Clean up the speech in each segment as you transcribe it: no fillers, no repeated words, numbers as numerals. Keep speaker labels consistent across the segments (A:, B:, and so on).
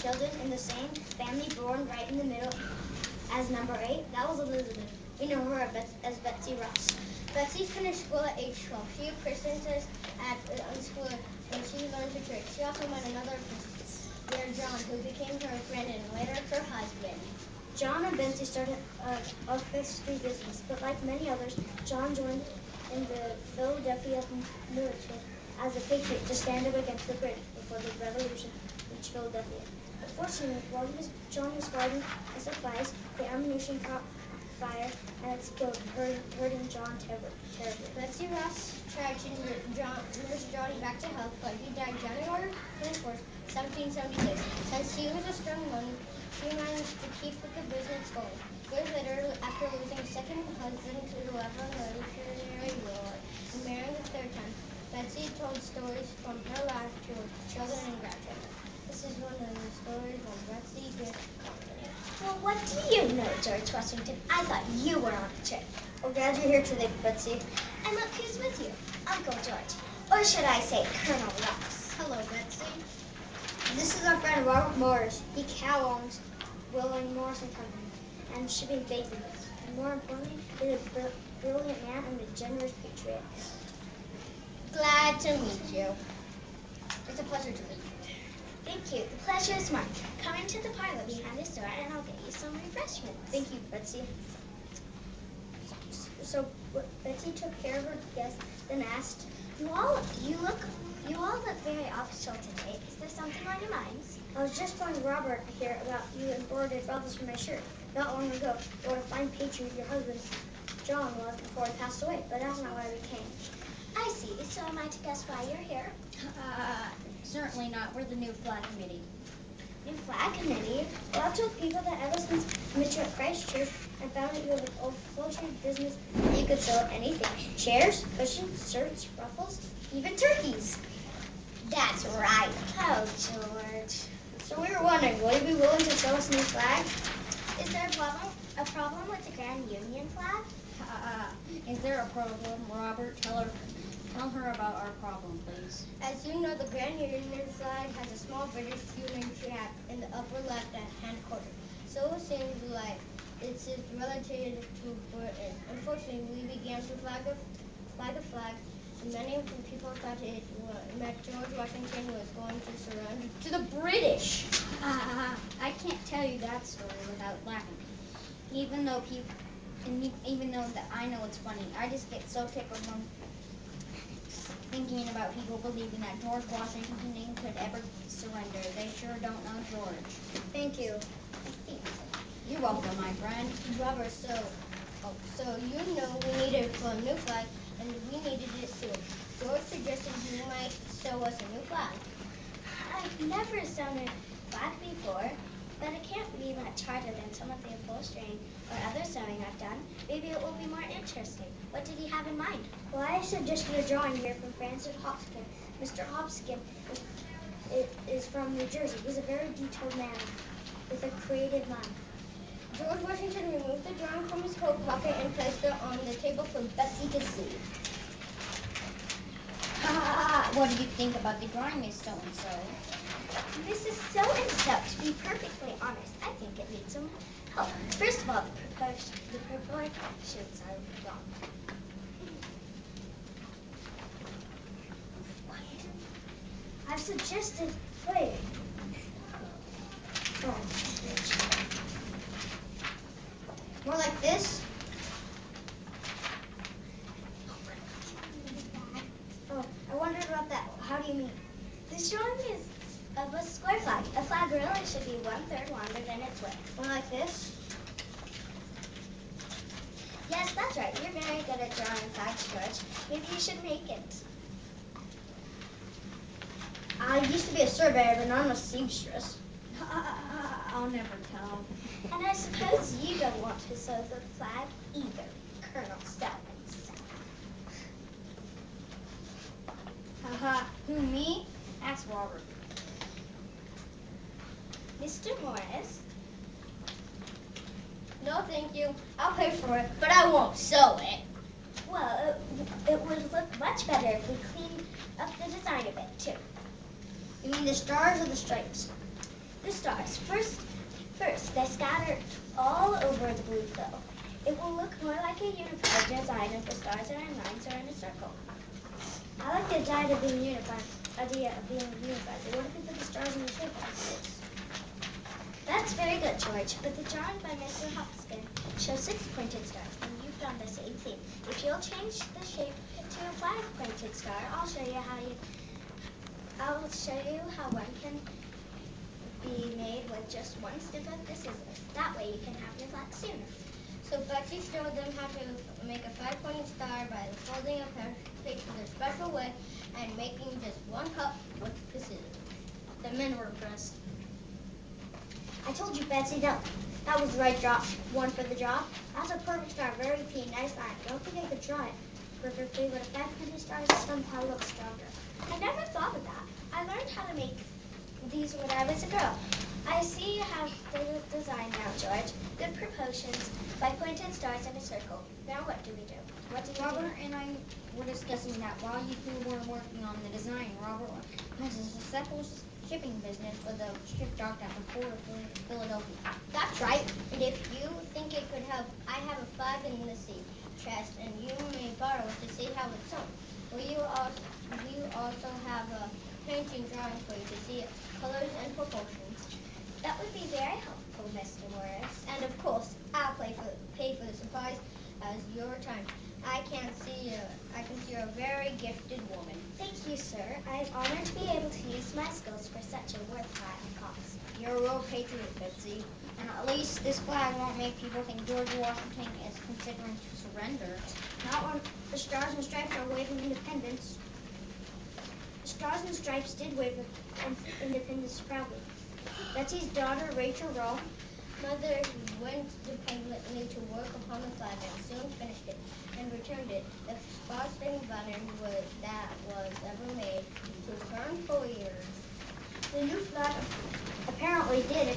A: children in the same family, born right in the middle as number 8. That was Elizabeth. We know her as Betsy Ross. Betsy finished school at age 12. She apprenticed at school where she learned to trade. She also met another apprentice there, John, who became her friend and later her husband. John and Betsy started a Fifth Street business, but like many others, John joined in the Philadelphia militia as a patriot to stand up against the British before the revolution reached Philadelphia. Unfortunately, while John was fighting the supplies, the ammunition caught fire and exploded, hurting John terribly. Betsy Ross tried to nurse John back to health, but he died January 24th, 1776. Since she was a strong woman, she managed to keep the business going. Years later, after losing a second husband to the Revolutionary War and marrying a third time, Betsy told stories from her life to her children and grandchildren. This is one of the stories when Betsy did company. Well, what do you know, George Washington? I thought you were on a trip. We're glad you're here today, Betsy. And look who's with you, Uncle George. Or should I say Colonel Ross? Hello, Betsy. This is our friend Robert Morris. He co-owns Willing Morris and Company and shipping baby goods. And more importantly, he's a brilliant man and a generous patriot. Glad to meet you. It's a pleasure to meet you. Thank you. The pleasure is mine. Come into the parlor behind the store and I'll get you some refreshments. Thank you, Betsy. So Betsy took care of her guests, then asked, You all look very official today. Is there something on your minds? I was just telling Robert here about you embroidered ruffles for my shirt. Not long ago, what a fine patriot your husband John was before he passed away, but that's not why we came. I see. So am I to guess why you're here? Certainly not. We're the new flag committee. New flag committee? Well, I've told people that ever since I met you at Christ Church, I found that you have an upholstery business and you could sell anything. Chairs, cushions, shirts, ruffles, even turkeys. That's right. Oh, George. So we were wondering, will you be willing to sell us a new flag? Is there a problem with the Grand Union flag? Is there a problem, Robert? Tell her about our problem, please. As you know, the Grand Union flag has a small British Union jack in the upper left-hand corner. So it seems like it's related to Britain. Unfortunately, we began to flag a flag, and many people thought it meant George Washington was going to surrender to the British. I can't tell you that story without laughing. Even though that I know it's funny, I just get so tickled when thinking about people believing that George Washington could ever surrender. They sure don't know George. Thank you. You're welcome, my friend. Robert, so you know we needed a new flag, and we needed it soon. George suggested you might sew us a new flag. I've never sewn a flag before, but I can't be much harder than some of the upholstering or other sewing I've done. Maybe it will be more interesting. What did he have in mind? Well, I suggested a drawing here from Francis Hopkins. Mr. Hopkins is from New Jersey. He's a very detailed man with a creative mind. George Washington removed the drawing from his coat pocket and placed it on the table for Betsy to see. What do you think about the drawing, Miss So-and-so? Mrs. So-and-so, to be perfectly honest, I think it needs some help. First of all, the proportions are wrong. I've suggested, wait. Oh, more like this? Oh, I wondered about that. How do you mean? This drawing is of a square flag. A flag really should be 1/3 longer than its width. More like this? Yes, that's right. You're very good at drawing flags, George. Maybe you should make it. I used to be a surveyor, but now I'm a seamstress. I'll never tell. And I suppose you don't want to sew the flag either, Colonel So-and-so. Who, me? Ask Robert. Mr. Morris? No, thank you. I'll pay for it, but I won't sew it. Well, it would look much better if we cleaned up the design a bit, too. You mean the stars or the stripes? the stars. First, they scatter all over the blue quill. It will look more like a unified design if the stars are in lines or in a circle. I like the idea of being unified, but what if we put the stars in the shape like this? That's very good, George, but the drawing by Mr. Hopskin shows 6 pointed stars, and you found the same thing. If you'll change the shape to a 5-pointed star, I'll show you how one can be made with just one snip of the scissors. That way you can have your flag sooner. So Betsy showed them how to make a 5-pointed star by folding a paper their special way and making just one cut with the scissors. The men were impressed. I told you, Betsy, that was the right one for the job. That's a perfect star, very clean, nice line. I don't think I could draw it perfectly, but a 5-pointed star somehow looks stronger. I never thought of that. I learned how to make these when I was a girl. I see you have the design now, George. Good proportions, 5-pointed stars in a circle. Now what do we do? What do you
B: Robert
A: do?
B: and I were discussing that while you two were working on the design, Robert has a successful shipping business with a ship docked at the port of Philadelphia.
A: That's right. And if you think it could help, I have a flag in the sea chest, and you may borrow it to see how it's sewn. We also have a painting drawing for you to see its colors and proportions. That would be very helpful, Mr. Morris. And of course, I'll pay for the supplies as your time. I can see you're a very gifted woman. Thank you, sir. I'm honored to be able to use my skills for such a worthwhile cause.
B: You're a real patriot, Betsy. And at least this flag won't make people think George Washington is considering to surrender.
A: Not when the stars and stripes are waving independence. The stars and stripes did wave independence proudly. Betsy's daughter, Rachel Ross, mother went independently to work upon the flag and soon finished it and returned it. The first banner that was ever made to turn 4 years. The new flag apparently did a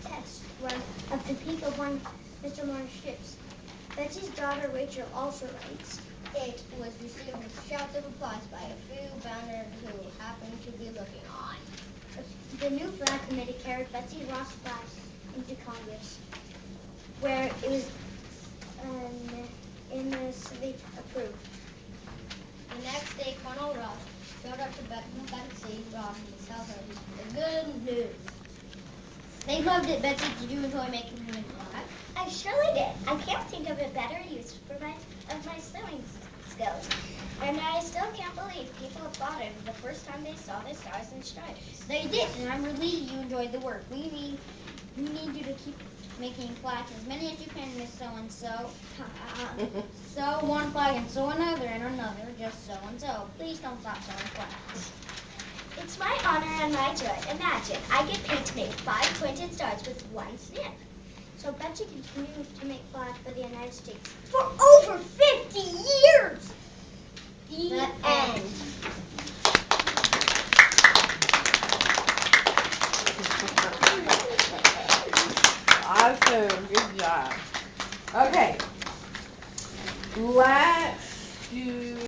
A: test run of the peak of one Mr. Morris' ships. Betsy's daughter, Rachel, also writes, it was received with shouts of applause by a few banners who happened to be looking on. The new flag committee carried Betsy Ross' flag into Congress, where it was unanimously approved. The next day, Colonel Ross showed up to Betsy Ross to tell her the good news.
B: They loved it, Betsy. Did you enjoy making the new flag?
A: I surely did. I can't think of a better use for my sewing skills. And I still can't believe people applauded the first time they saw the stars and stripes.
B: They did, and I'm relieved you enjoyed the work. We need you to keep making flags, as many as you can, Miss So-and-so. Sew one flag and sew another and another. Just sew and sew. Please don't stop sewing flags.
A: It's my honor and my joy. Imagine, I get paid to make 5 pointed stars with one snip. So Betsy continued to make flags for the United States for over 50 years. The end.
C: Awesome. Good job. Okay. Let's do